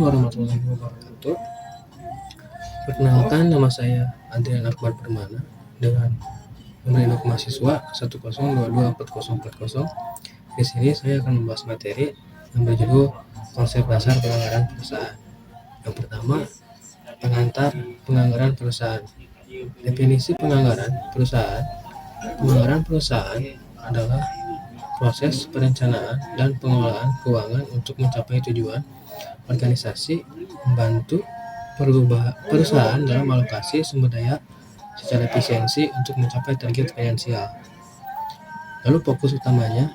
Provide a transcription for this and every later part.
warahmatullahi wabarakatuh. Perkenalkan, nama saya Adrian Akbar Permana dengan nomor induk mahasiswa 1022404. Di sini saya akan membahas materi yang berjudul konsep dasar penganggaran perusahaan. Yang pertama, penganggaran perusahaan. Definisi penganggaran perusahaan. Penganggaran perusahaan adalah proses perencanaan dan pengelolaan keuangan untuk mencapai tujuan organisasi, membantu perusahaan dalam alokasi sumber daya secara efisiensi untuk mencapai target finansial. Lalu fokus utamanya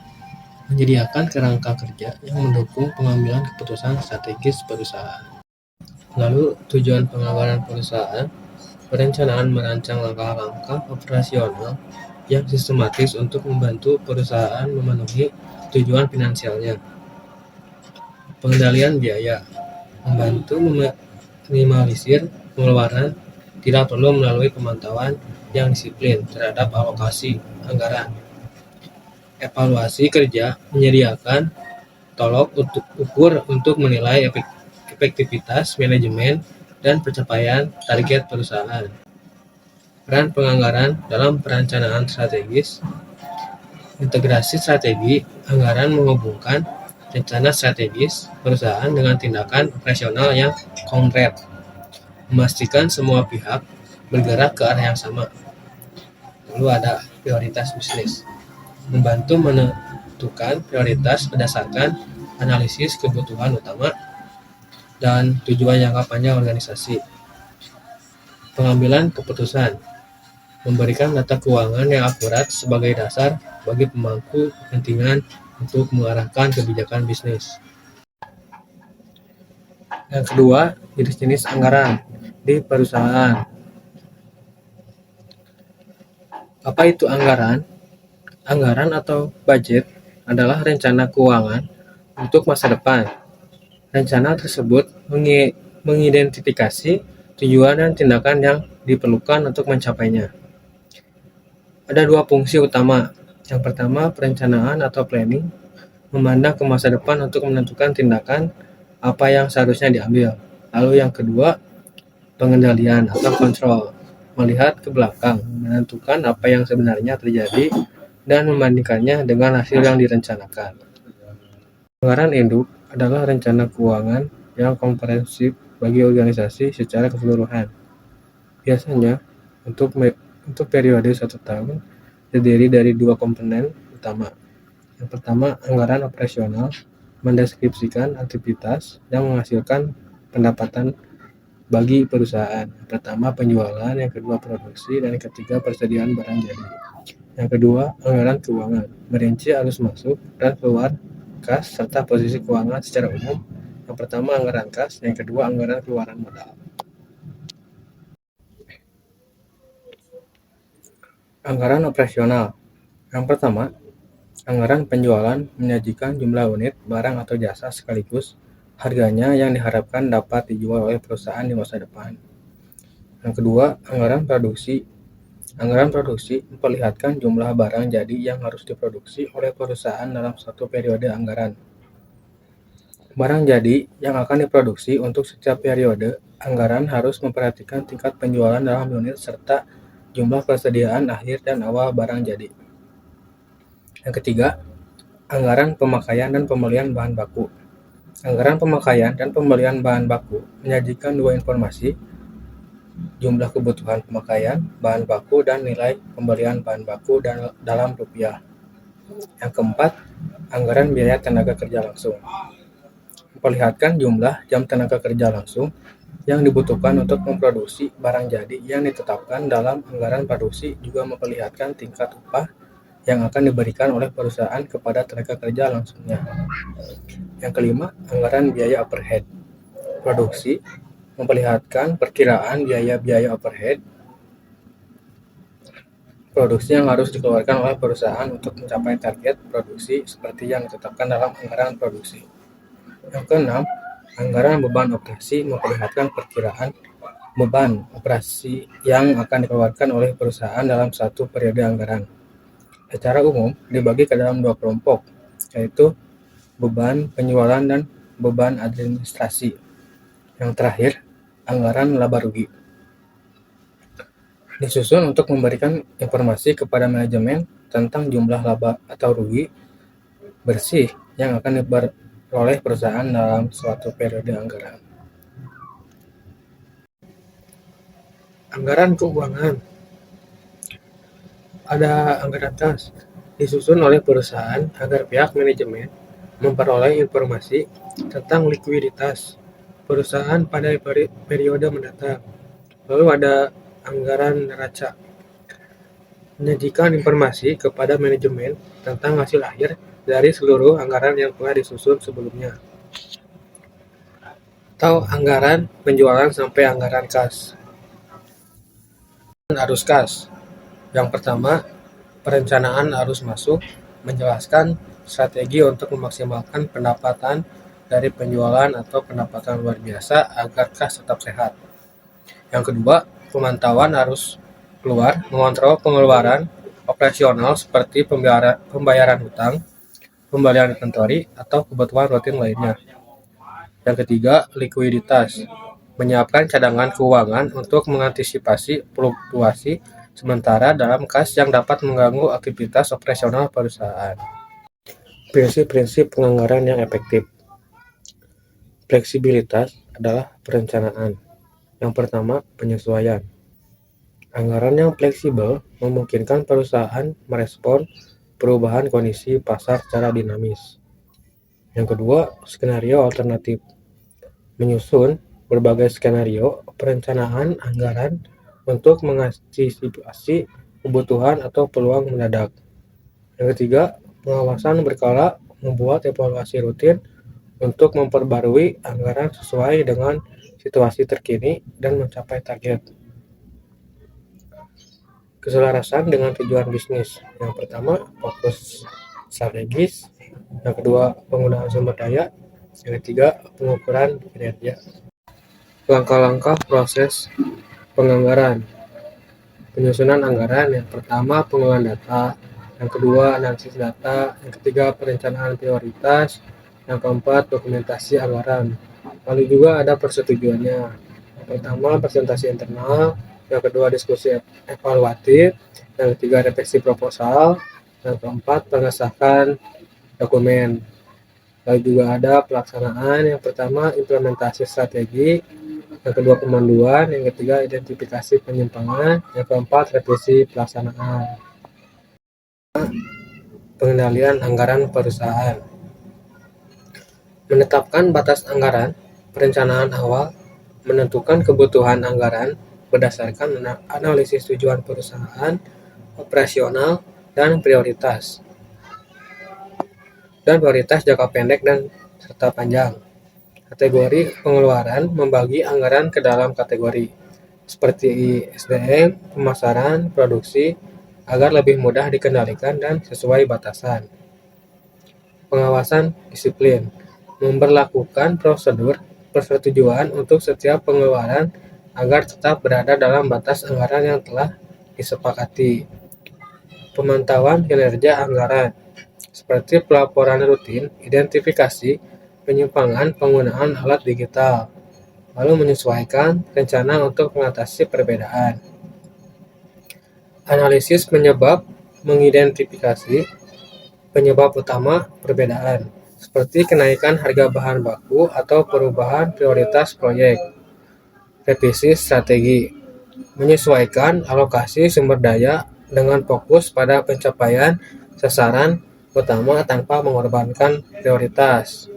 menyediakan kerangka kerja yang mendukung pengambilan keputusan strategis perusahaan. Lalu tujuan penganggaran perusahaan, perencanaan merancang langkah-langkah operasional yang sistematis untuk membantu perusahaan memenuhi tujuan finansialnya. Pengendalian biaya, membantu meminimalisir pengeluaran, tidak perlu melalui pemantauan yang disiplin terhadap alokasi anggaran. Evaluasi kerja, menyediakan tolok ukur untuk menilai efektivitas manajemen dan pencapaian target perusahaan. Peran penganggaran dalam perencanaan strategis, integrasi strategi anggaran menghubungkan rencana strategis perusahaan dengan tindakan operasional yang konkret, memastikan semua pihak bergerak ke arah yang sama. Lalu ada prioritas bisnis, membantu menentukan prioritas berdasarkan analisis kebutuhan utama dan tujuan jangka panjang organisasi. Pengambilan keputusan, memberikan data keuangan yang akurat sebagai dasar bagi pemangku kepentingan untuk mengarahkan kebijakan bisnis. Yang kedua, jenis-jenis anggaran di perusahaan. Apa itu anggaran? Anggaran atau budget adalah rencana keuangan untuk masa depan. Rencana tersebut mengidentifikasi tujuan dan tindakan yang diperlukan untuk mencapainya. Ada dua fungsi utama. Yang pertama, perencanaan atau planning, memandang ke masa depan untuk menentukan tindakan apa yang seharusnya diambil. Lalu yang kedua, pengendalian atau kontrol, melihat ke belakang, menentukan apa yang sebenarnya terjadi dan membandingkannya dengan hasil yang direncanakan. Anggaran induk adalah rencana keuangan yang komprehensif bagi organisasi secara keseluruhan. Biasanya untuk periode 1 tahun terdiri dari dua komponen utama. Yang pertama, anggaran operasional, mendeskripsikan aktivitas yang menghasilkan pendapatan bagi perusahaan. Yang pertama, penjualan, yang kedua, produksi, dan yang ketiga, persediaan barang jadi. Yang kedua, anggaran keuangan, merinci arus masuk dan keluar kas serta posisi keuangan secara umum. Yang pertama, anggaran kas, yang kedua, anggaran keluaran modal. Anggaran operasional. Yang pertama, anggaran penjualan, menyajikan jumlah unit barang atau jasa sekaligus harganya yang diharapkan dapat dijual oleh perusahaan di masa depan. Yang kedua, anggaran produksi. Anggaran produksi memperlihatkan jumlah barang jadi yang harus diproduksi oleh perusahaan dalam satu periode anggaran. Barang jadi yang akan diproduksi untuk setiap periode anggaran harus memperhatikan tingkat penjualan dalam unit serta jumlah persediaan akhir dan awal barang jadi. Yang ketiga, anggaran pemakaian dan pembelian bahan baku. Anggaran pemakaian dan pembelian bahan baku menyajikan dua informasi, jumlah kebutuhan pemakaian bahan baku dan nilai pembelian bahan baku dalam rupiah. Yang keempat, anggaran biaya tenaga kerja langsung. Memperlihatkan jumlah jam tenaga kerja langsung yang dibutuhkan untuk memproduksi barang jadi yang ditetapkan dalam anggaran produksi, juga memperlihatkan tingkat upah yang akan diberikan oleh perusahaan kepada tenaga kerja langsungnya. Yang kelima, anggaran biaya overhead. Produksi memperlihatkan perkiraan biaya overhead produksi yang harus dikeluarkan oleh perusahaan untuk mencapai target produksi seperti yang ditetapkan dalam anggaran produksi. Yang keenam, anggaran beban operasi memperlihatkan perkiraan beban operasi yang akan dikeluarkan oleh perusahaan dalam satu periode anggaran. Secara umum dibagi ke dalam dua kelompok, yaitu beban penjualan dan beban administrasi. Yang terakhir, anggaran laba rugi. Disusun untuk memberikan informasi kepada manajemen tentang jumlah laba atau rugi bersih yang akan diperoleh perusahaan dalam suatu periode anggaran. Anggaran keuangan. Ada anggaran kas disusun oleh perusahaan agar pihak manajemen memperoleh informasi tentang likuiditas perusahaan pada periode mendatang. Lalu ada anggaran neraca, menyajikan informasi kepada manajemen tentang hasil akhir dari seluruh anggaran yang telah disusun sebelumnya. Atau anggaran penjualan sampai anggaran kas. Arus kas. Yang pertama, perencanaan arus masuk, menjelaskan strategi untuk memaksimalkan pendapatan dari penjualan atau pendapatan luar biasa agar kas tetap sehat. Yang kedua, pemantauan arus keluar, mengontrol pengeluaran operasional seperti pembayaran hutang, pembelian inventory, atau kebutuhan rutin lainnya. Yang ketiga, likuiditas, menyiapkan cadangan keuangan untuk mengantisipasi fluktuasi sementara dalam kas yang dapat mengganggu aktivitas operasional perusahaan. Prinsip-prinsip penganggaran yang efektif. Fleksibilitas adalah perencanaan. Yang pertama, penyesuaian. Anggaran yang fleksibel memungkinkan perusahaan merespon perubahan kondisi pasar secara dinamis. Yang kedua, skenario alternatif. Menyusun berbagai skenario perencanaan anggaran untuk mengantisipasi kebutuhan atau peluang mendadak. Yang ketiga, pengawasan berkala, membuat evaluasi rutin untuk memperbarui anggaran sesuai dengan situasi terkini dan mencapai target. Keselarasan dengan tujuan bisnis. Yang pertama, fokus strategis. Yang kedua, penggunaan sumber daya. Yang ketiga, pengukuran kinerja. Langkah-langkah proses penganggaran. Penyusunan anggaran. Yang pertama, pengolahan data. Yang kedua, analisis data. Yang ketiga, perencanaan prioritas. Yang keempat, dokumentasi anggaran. Lalu juga ada persetujuannya. Yang pertama, presentasi internal. Yang kedua, diskusi evaluatif. Yang ketiga, revisi proposal. Yang keempat, pengesahan dokumen. Lalu juga ada pelaksanaan. Yang pertama, implementasi strategi. Yang kedua, pemanduan. Yang ketiga, identifikasi penyimpangan. Yang keempat, revisi pelaksanaan. Pengendalian anggaran perusahaan. Menetapkan batas anggaran, perencanaan awal, menentukan kebutuhan anggaran berdasarkan analisis tujuan perusahaan, operasional, dan prioritas jangka pendek dan serta panjang. Kategori pengeluaran membagi anggaran ke dalam kategori seperti SDM, pemasaran, produksi, agar lebih mudah dikendalikan dan sesuai batasan. Pengawasan disiplin, memberlakukan prosedur persetujuan untuk setiap pengeluaran agar tetap berada dalam batas anggaran yang telah disepakati. Pemantauan kinerja anggaran, seperti pelaporan rutin, identifikasi penyimpangan penggunaan alat digital, lalu menyesuaikan rencana untuk mengatasi perbedaan. Analisis penyebab, mengidentifikasi penyebab utama perbedaan, seperti kenaikan harga bahan baku atau perubahan prioritas proyek. Revisi strategi, menyesuaikan alokasi sumber daya dengan fokus pada pencapaian sasaran utama tanpa mengorbankan prioritas.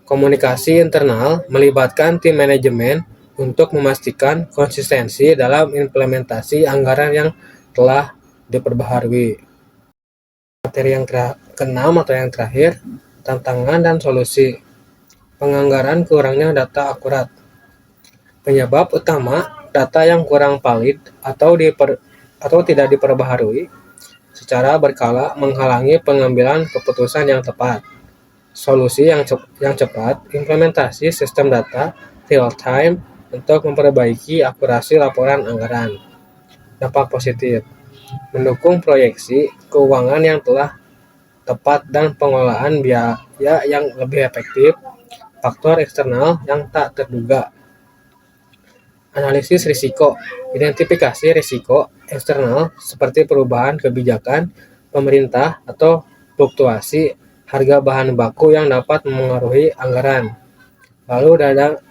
Komunikasi internal melibatkan tim manajemen untuk memastikan konsistensi dalam implementasi anggaran yang telah diperbaharui. Materi yang keenam atau yang terakhir, tantangan dan solusi. Penganggaran kurangnya data akurat. Penyebab utama, data yang kurang valid atau tidak diperbaharui secara berkala menghalangi pengambilan keputusan yang tepat. Solusi yang cepat, implementasi sistem data real time untuk memperbaiki akurasi laporan anggaran. Dampak positif, mendukung proyeksi keuangan yang telah tepat dan pengelolaan biaya yang lebih efektif. faktor eksternal yang tak terduga. Analisis risiko. Identifikasi risiko eksternal seperti perubahan kebijakan pemerintah atau fluktuasi harga bahan baku yang dapat mengaruhi anggaran. Lalu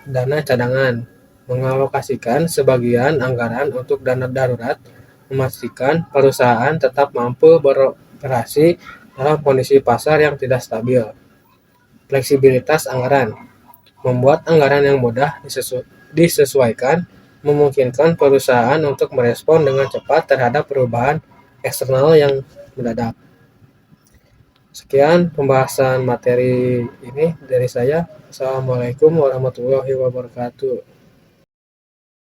dana cadangan. Mengalokasikan sebagian anggaran untuk dana darurat, memastikan perusahaan tetap mampu beroperasi dalam kondisi pasar yang tidak stabil. Fleksibilitas anggaran. Membuat anggaran yang mudah disesuaikan memungkinkan perusahaan untuk merespon dengan cepat terhadap perubahan eksternal yang mendadak. Sekian pembahasan materi ini dari saya. Assalamualaikum warahmatullahi wabarakatuh.